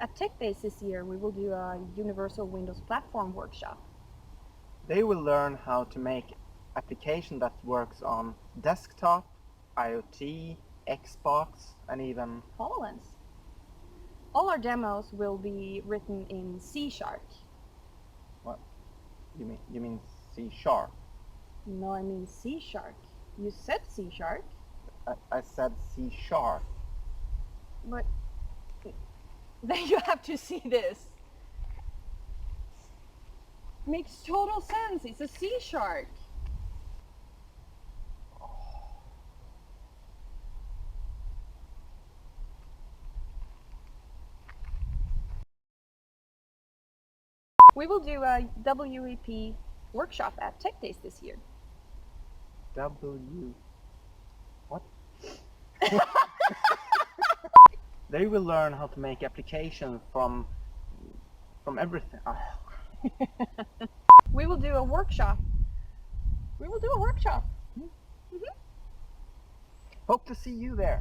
At Techdays this year, we will do a Universal Windows Platform workshop. They will learn how to make application that works on desktop, IoT, Xbox, and even HoloLens. All our demos will be written in C#. what? You mean C#? No, I mean C#. You said C#, I said C#. but then you have to see this. Makes total sense. It's a C#. We will do a UWP workshop at Techdays this year. What? They will learn how to make applications from everything. We will do a workshop. Hope to see you there.